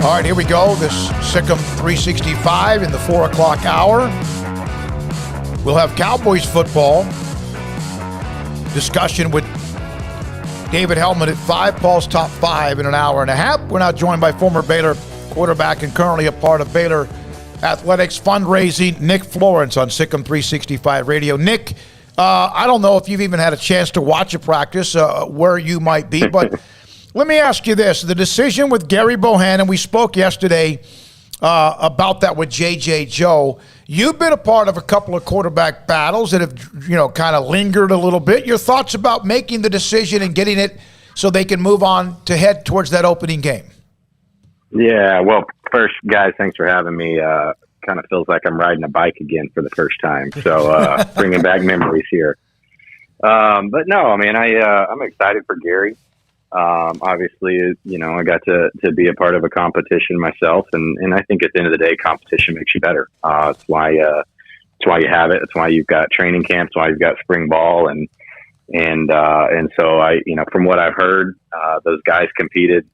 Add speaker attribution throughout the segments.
Speaker 1: All right, here we go. This Sick'em 365 in the 4 o'clock hour. We'll have Cowboys football discussion with David Hellman at 5, Paul's Top 5 in an hour and a half. We're now joined by former Baylor quarterback and currently a part of Baylor Athletics fundraising, Nick Florence on Sick'em 365 Radio. Nick, I don't know if you've even had a chance to watch a practice where you might be, but let me ask you this. The decision with Gerry Bohanon, we spoke yesterday about that with J.J. Joe. You've been a part of a couple of quarterback battles that have, kind of lingered a little bit. Your thoughts about making the decision and getting it so they can move on to head towards that opening game?
Speaker 2: Yeah, well, first, guys, thanks for having me. Kind of feels like I'm riding a bike again for the first time. So bringing back memories here. But no, I mean, I'm excited for Gerry. Obviously, I got to be a part of a competition myself, and I think at the end of the day, competition makes you better. It's why you have it. It's why you've got training camps. It's why you've got spring ball, and so from what I've heard, those guys competed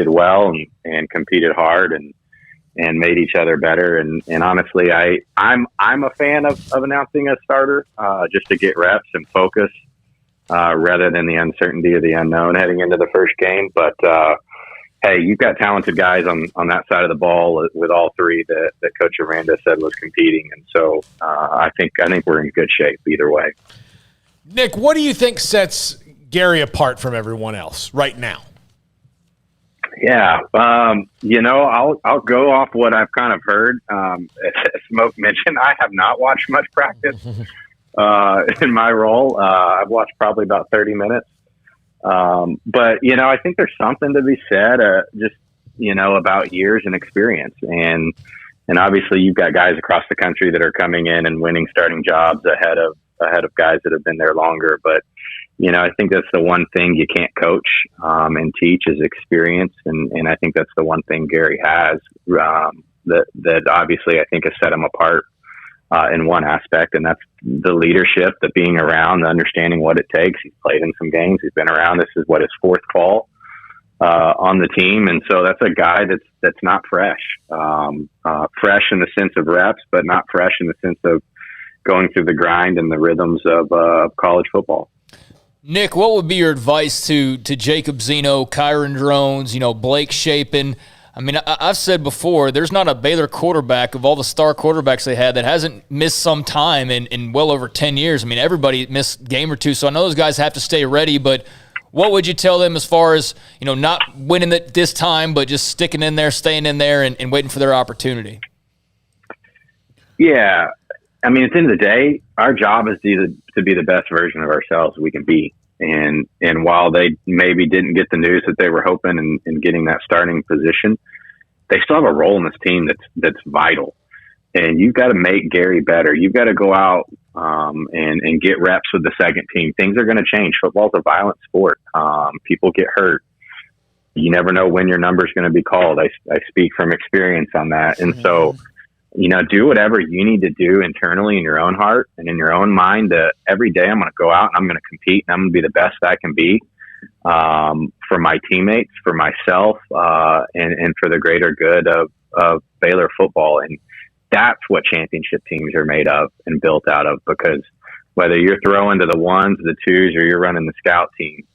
Speaker 2: well and competed hard and made each other better. And honestly, I'm a fan of announcing a starter just to get reps and focus. Rather than the uncertainty of the unknown heading into the first game. But, hey, you've got talented guys on that side of the ball with all three that Coach Aranda said was competing. And so I think we're in good shape either way.
Speaker 3: Nick, what do you think sets Gerry apart from everyone else right now?
Speaker 2: Yeah, I'll go off what I've kind of heard. As Smoak mentioned, I have not watched much practice. In my role, I've watched probably about 30 minutes. But, I think there's something to be said, about years and experience. And obviously you've got guys across the country that are coming in and winning starting jobs ahead of guys that have been there longer. But, I think that's the one thing you can't coach, and teach is experience. And I think that's the one thing Gerry has, that obviously I think has set him apart. In one aspect, and that's the leadership, the being around, the understanding what it takes. He's played in some games. He's been around. This is his fourth fall on the team, and so that's a guy that's not fresh. Fresh in the sense of reps, but not fresh in the sense of going through the grind and the rhythms of college football.
Speaker 4: Nick, what would be your advice to Jacob Zeno, Kyron Drones, Blake Shapen? I mean, I've said before, there's not a Baylor quarterback of all the star quarterbacks they had that hasn't missed some time in well over 10 years. I mean, everybody missed a game or two, so I know those guys have to stay ready, but what would you tell them as far as, not winning it this time, but just sticking in there, staying in there, and waiting for their opportunity?
Speaker 2: Yeah. I mean, at the end of the day, our job is to be the best version of ourselves we can be. And while they maybe didn't get the news that they were hoping in getting that starting position, they still have a role in this team that's vital. And you've got to make Gerry better. You've got to go out and get reps with the second team. Things are going to change. Football's a violent sport. People get hurt. You never know when your number is going to be called. I speak from experience on that. And so, do whatever you need to do internally in your own heart and in your own mind that every day I'm going to go out and I'm going to compete and I'm going to be the best I can be for my teammates, for myself, and for the greater good of Baylor football. And that's what championship teams are made of and built out of, because whether you're throwing to the ones, the twos, or you're running the scout team,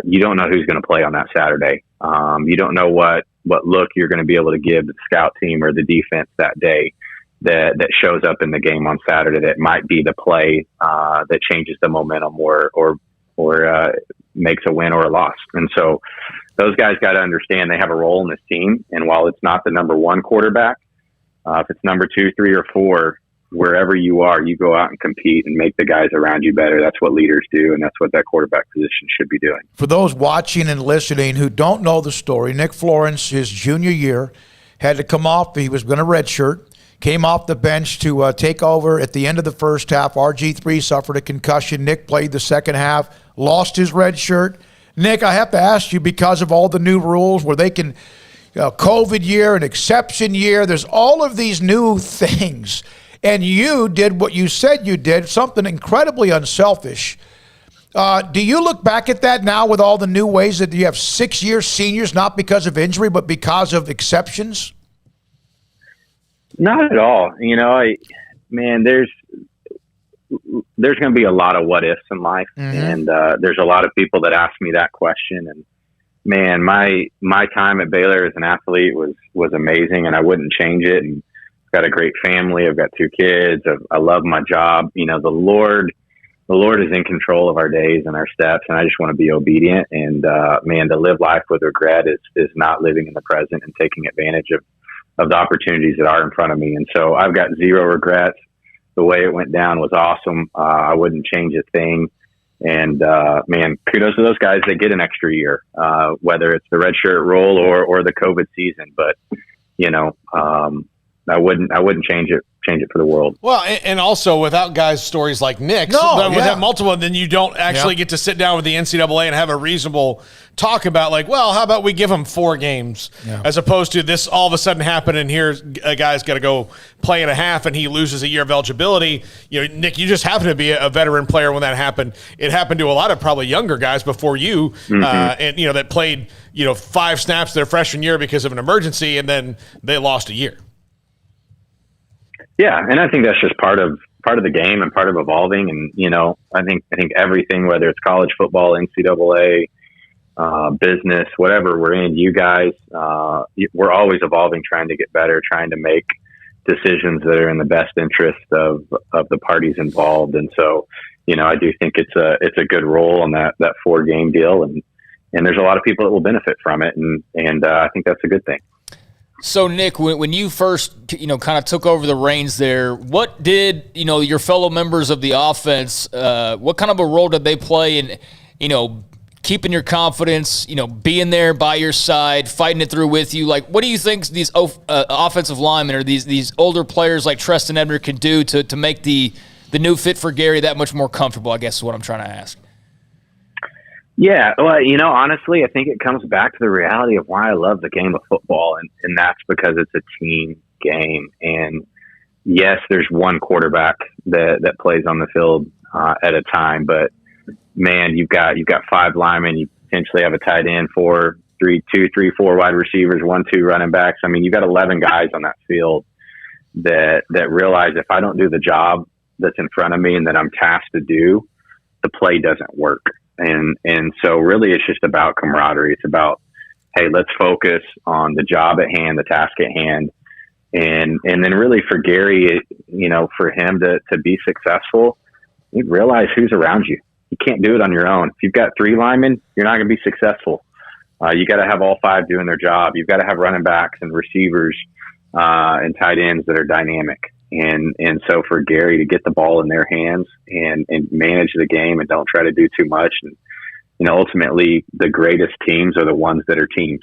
Speaker 2: you don't know who's going to play on that Saturday. You don't know what look you're going to be able to give the scout team or the defense that day that shows up in the game on Saturday that might be the play that changes the momentum or makes a win or a loss. And so those guys got to understand they have a role in this team. And while it's not the number one quarterback, if it's number 2, 3, or 4, wherever you are, you go out and compete and make the guys around you better. That's what leaders do, and that's what that quarterback position should be doing.
Speaker 1: For those watching and listening who don't know the story, Nick Florence, his junior year, had to come off. He was going to redshirt, came off the bench to take over at the end of the first half. RG3 suffered a concussion. Nick played the second half, lost his red shirt. Nick, I have to ask you, because of all the new rules where they can, COVID year, an exception year, there's all of these new things. And you did what you said you did, something incredibly unselfish. Do you look back at that now with all the new ways that you have 6-year seniors, not because of injury, but because of exceptions?
Speaker 2: Not at all. There's going to be a lot of what ifs in life. And there's a lot of people that ask me that question. And man, my time at Baylor as an athlete was amazing, and I wouldn't change it. And I've got a great family. I've got 2 kids. I love my job. The Lord is in control of our days and our steps, and I just want to be obedient. And to live life with regret is not living in the present and taking advantage of the opportunities that are in front of me. And so I've got 0 regrets. The way it went down was awesome. I wouldn't change a thing. And kudos to those guys that get an extra year, whether it's the redshirt rule or the COVID season. But I wouldn't change it for the world.
Speaker 3: Well, and also without guys' stories like Nick's, without multiple, then you don't actually get to sit down with the NCAA and have a reasonable talk about how about we give them 4 games as opposed to this all of a sudden happen and here's a guy's got to go play and a half and he loses a year of eligibility. Nick, you just happen to be a veteran player when that happened. It happened to a lot of probably younger guys before you, that played 5 snaps their freshman year because of an emergency and then they lost a year.
Speaker 2: Yeah, and I think that's just part of the game and part of evolving. And I think everything, whether it's college football, NCAA, business, whatever we're in, you guys, we're always evolving, trying to get better, trying to make decisions that are in the best interest of the parties involved. And so, I do think it's a good role on that 4-game deal, and there's a lot of people that will benefit from it, and I think that's a good thing.
Speaker 4: So, Nick, when you first, kind of took over the reins there, what did, your fellow members of the offense, what kind of a role did they play in, keeping your confidence, being there by your side, fighting it through with you? Like, what do you think these offensive linemen or these older players like Treston Ebner can do to make the new fit for Gerry that much more comfortable, I guess is what I'm trying to ask.
Speaker 2: Yeah, well, honestly, I think it comes back to the reality of why I love the game of football, and that's because it's a team game. And yes, there's one quarterback that plays on the field at a time, but man, you've got 5 linemen, you potentially have a tight end, 4 wide receivers, 1, 2 running backs. I mean, you've got 11 guys on that field that realize if I don't do the job that's in front of me and that I'm tasked to do, the play doesn't work. And so really it's just about camaraderie. It's about, hey, let's focus on the job at hand, the task at hand. And then really for Gerry, for him to be successful, you realize who's around you. You can't do it on your own. If you've got 3 linemen, you're not going to be successful. You got to have all 5 doing their job. You've got to have running backs and receivers and tight ends that are dynamic. And so for Gerry to get the ball in their hands and manage the game and don't try to do too much. And, ultimately the greatest teams are the ones that are teams.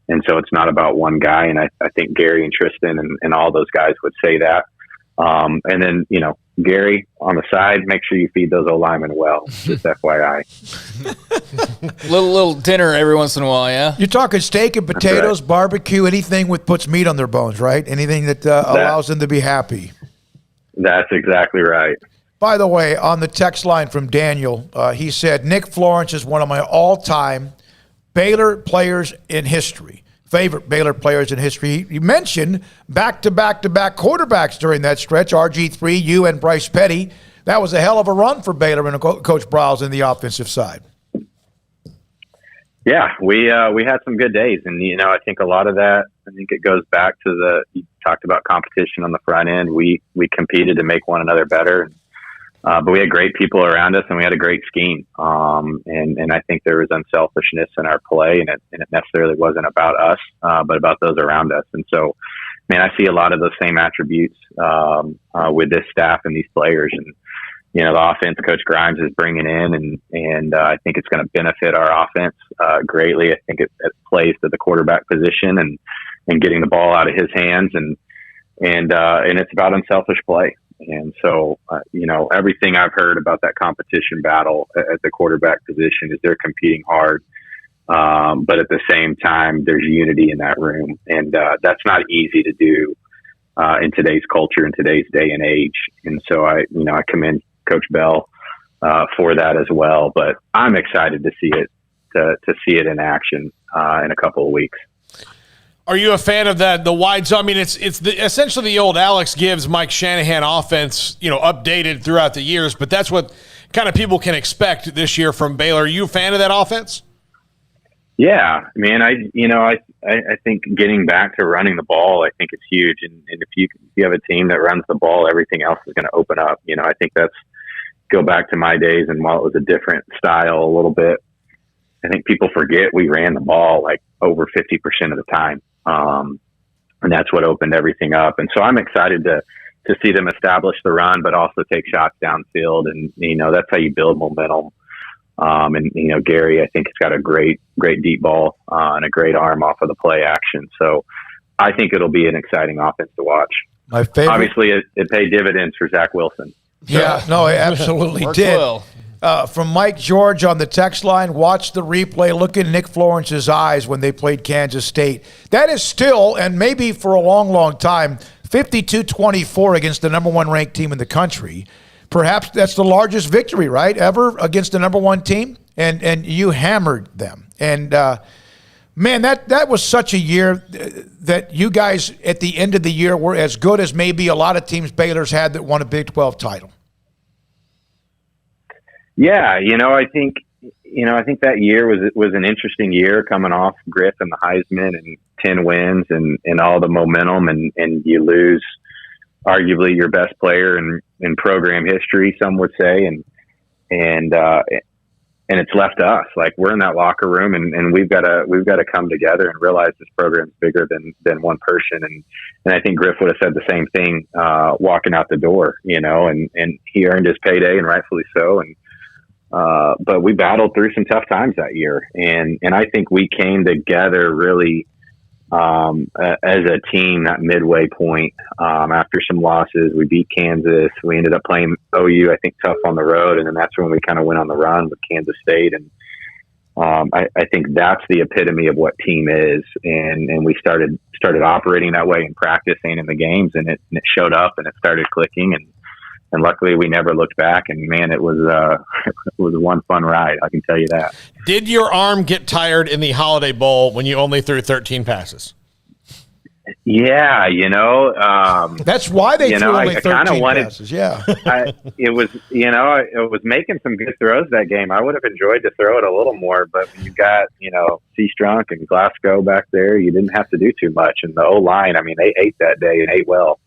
Speaker 2: And so it's not about one guy. And I think Gerry and Tristan and all those guys would say that. And then, Gerry on the side, make sure you feed those O-linemen well, just FYI.
Speaker 4: little dinner every once in a while, yeah?
Speaker 1: You're talking steak and potatoes, barbecue, anything that puts meat on their bones, right? Anything that allows them to be happy.
Speaker 2: That's exactly right.
Speaker 1: By the way, on the text line from Daniel, he said, Nick Florence is one of my all-time Baylor players in history. Favorite Baylor players in history. You mentioned back-to-back-to-back quarterbacks during that stretch, RG3, you, and Bryce Petty. That was a hell of a run for Baylor and Coach Browse in the offensive side.
Speaker 2: Yeah, we had some good days, and I think a lot of that. I think it goes back to you talked about competition on the front end. We competed to make one another better, but we had great people around us, and we had a great scheme. And I think there was unselfishness in our play, and it necessarily wasn't about us, but about those around us. And so, man, I see a lot of those same attributes with this staff and these players. And the offense Coach Grimes is bringing in, and I think it's going to benefit our offense greatly. I think it plays to the quarterback position and getting the ball out of his hands, and it's about unselfish play. And so, everything I've heard about that competition battle at the quarterback position is they're competing hard, but at the same time, there's unity in that room, and that's not easy to do in today's culture, in today's day and age. And so, I commend Coach Bell for that as well. But I'm excited to see it, to see it in action in a couple of weeks.
Speaker 3: Are you a fan of that, the wide zone? I mean, it's essentially the old Alex Gibbs, Mike Shanahan offense, updated throughout the years, but that's what kind of people can expect this year from Baylor. Are you a fan of that offense?
Speaker 2: Yeah, man. I think getting back to running the ball, I think it's huge. And if you have a team that runs the ball, everything else is going to open up. I think that's go back to my days, and while it was a different style a little bit, I think people forget we ran the ball like over 50% of the time. And that's what opened everything up. And so I'm excited to see them establish the run, but also take shots downfield. And, that's how you build momentum. And Gerry, I think, has got a great deep ball, and a great arm off of the play action. So I think it'll be an exciting offense to watch.
Speaker 1: My favorite.
Speaker 2: Obviously it paid dividends for Zach Wilson.
Speaker 1: Yeah, no, it absolutely did.
Speaker 4: Well.
Speaker 1: From Mike George on the text line, watch the replay. Look in Nick Florence's eyes when they played Kansas State. That is still, and maybe for a long, long time, 52-24 against the number one ranked team in the country. Perhaps that's the largest victory, right, ever against the number one team, and you hammered them. And man, that was such a year that you guys at the end of the year were as good as maybe a lot of teams Baylor's had that won a Big 12 title.
Speaker 2: Yeah, I think that year was an interesting year, coming off Griff and the Heisman and 10 wins and all the momentum, and you lose arguably your best player in program history, some would say, and it's left to us. Like, we're in that locker room, and we've got to come together and realize this program's bigger than one person. And I think Griff would have said the same thing walking out the door, and he earned his payday, and rightfully so. But we battled through some tough times that year, and I think we came together really as a team. That midway point, after some losses, we beat Kansas. We ended up playing OU, I think, tough on the road, and then that's when we kind of went on the run with Kansas State. And I think that's the epitome of what team is, and we started operating that way in practice and in the games, and it showed up, and it started clicking, and luckily we never looked back. And man, it was one fun ride, I can tell you that.
Speaker 3: Did your arm get tired in the Holiday Bowl when you only threw 13 passes?
Speaker 2: Yeah,
Speaker 1: that's why they threw only 13 passes. Yeah,
Speaker 2: it was making some good throws that game. I would have enjoyed to throw it a little more, but when you got C-Strunk and Glasgow back there, you didn't have to do too much. And the O-line, I mean, they ate that day and ate well.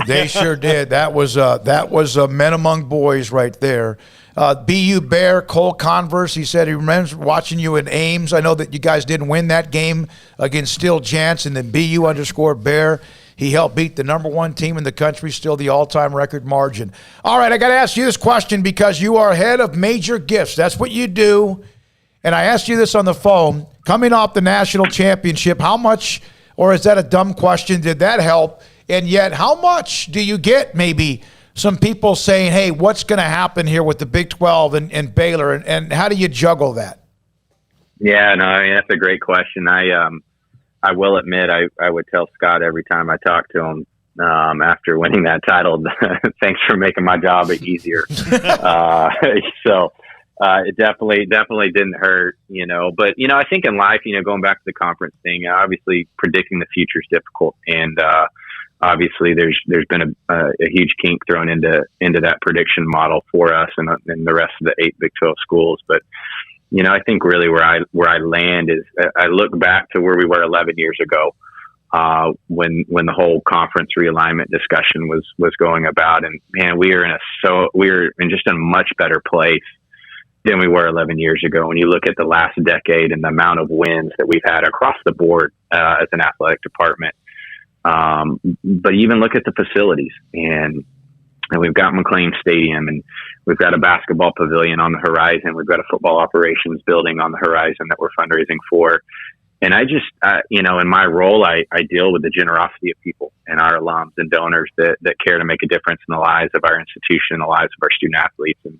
Speaker 1: They sure did. That was men among boys right there. BU Bear, Cole Converse, he said he remembers watching you in Ames. I know that you guys didn't win that game against Still Jansen, then BU_Bear. He helped beat the number one team in the country, still the all-time record margin. All right, I got to ask you this question because you are head of major gifts. That's what you do. And I asked you this on the phone. Coming off the national championship, how much, or is that a dumb question, did that help? And yet, how much do you get maybe some people saying, hey, what's going to happen here with the Big 12 and Baylor, and how do you juggle that?
Speaker 2: Yeah, no, I mean, that's a great question. I will admit I would tell Scott every time I talked to him after winning that title, thanks for making my job easier. So it definitely didn't hurt, But, I think in life, going back to the conference thing, obviously predicting the future is difficult. And obviously there's been a huge kink thrown into that prediction model for us and the rest of the 8 Big 12 schools. But, I think really where I land is I look back to where we were 11 years ago when the whole conference realignment discussion was going about. And man, we are in just a much better place than we were 11 years ago. When you look at the last decade and the amount of wins that we've had across the board as an athletic department. But even look at the facilities, and we've got McLean Stadium, and we've got a basketball pavilion on the horizon. We've got a football operations building on the horizon that we're fundraising for. And I just, in my role, I deal with the generosity of people and our alums and donors that care to make a difference in the lives of our institution, the lives of our student athletes. And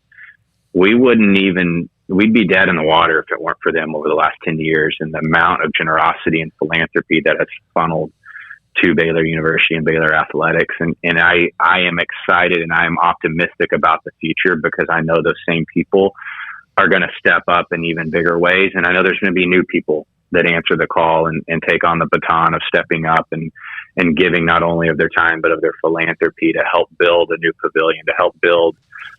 Speaker 2: we'd be dead in the water if it weren't for them over the last 10 years, and the amount of generosity and philanthropy that has funneled to Baylor University and Baylor athletics. And I am excited and I am optimistic about the future because I know those same people are going to step up in even bigger ways. And I know there's going to be new people that answer the call and take on the baton of stepping up and giving not only of their time, but of their philanthropy to help build a new pavilion, to help build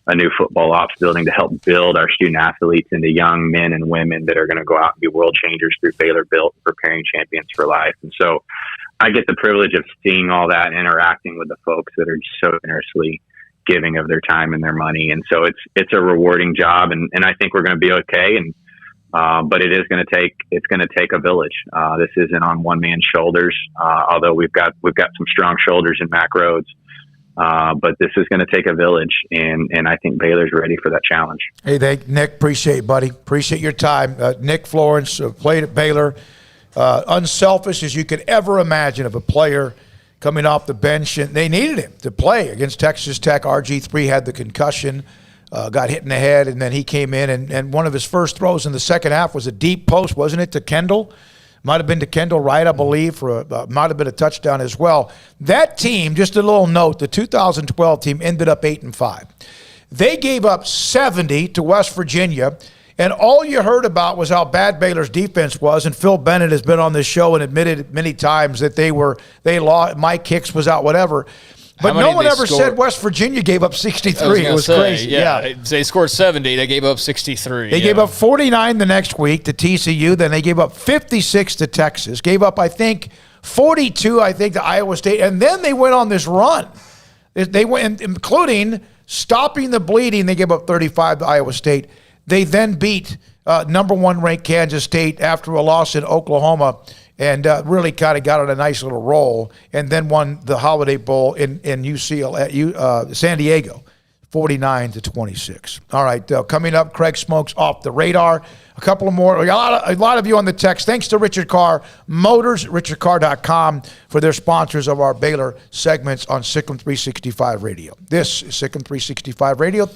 Speaker 2: a new football ops building, to help build our student athletes into young men and women that are going to go out and be world changers through Baylor Built, preparing champions for life. And so I get the privilege of seeing all that and interacting with the folks that are so generously giving of their time and their money. And so it's a rewarding job, and I think we're going to be okay. And but it is going to take a village. This isn't on one man's shoulders, although we've got some strong shoulders in Mac Rhodes. But this is going to take a village, and I think Baylor's ready for that challenge.
Speaker 1: Hey, Nick, appreciate it, buddy. Appreciate your time. Nick Florence played at Baylor. Unselfish as you could ever imagine of a player coming off the bench, and they needed him to play against Texas Tech. RG3 had the concussion, got hit in the head, and then he came in, and one of his first throws in the second half was a deep post, wasn't it, to Kendall? Might have been to Kendall Wright, I believe, might have been a touchdown as well. That team, just a little note, the 2012 team ended up 8-5. They gave up 70 to West Virginia, and all you heard about was how bad Baylor's defense was, and Phil Bennett has been on this show and admitted many times that they lost, Mike Hicks was out, whatever. But no one ever said West Virginia gave up 63. It was crazy.
Speaker 4: Yeah. They scored 70. They gave up 63.
Speaker 1: They gave up 49 the next week to TCU. Then they gave up 56 to Texas. Gave up, I think, 42, to Iowa State. And then they went on this run. They went, including stopping the bleeding. They gave up 35 to Iowa State. They then beat number 1 ranked Kansas State after a loss in Oklahoma, and really kind of got on a nice little roll, and then won the Holiday Bowl in San Diego, 49-26. All right, coming up, Craig Smoak's Off the Radar. A couple of more. A lot of you on the text. Thanks to Richard Carr Motors, richardcarr.com, for their sponsors of our Baylor segments on Sikkim 365 Radio. This is Sikkim 365 Radio.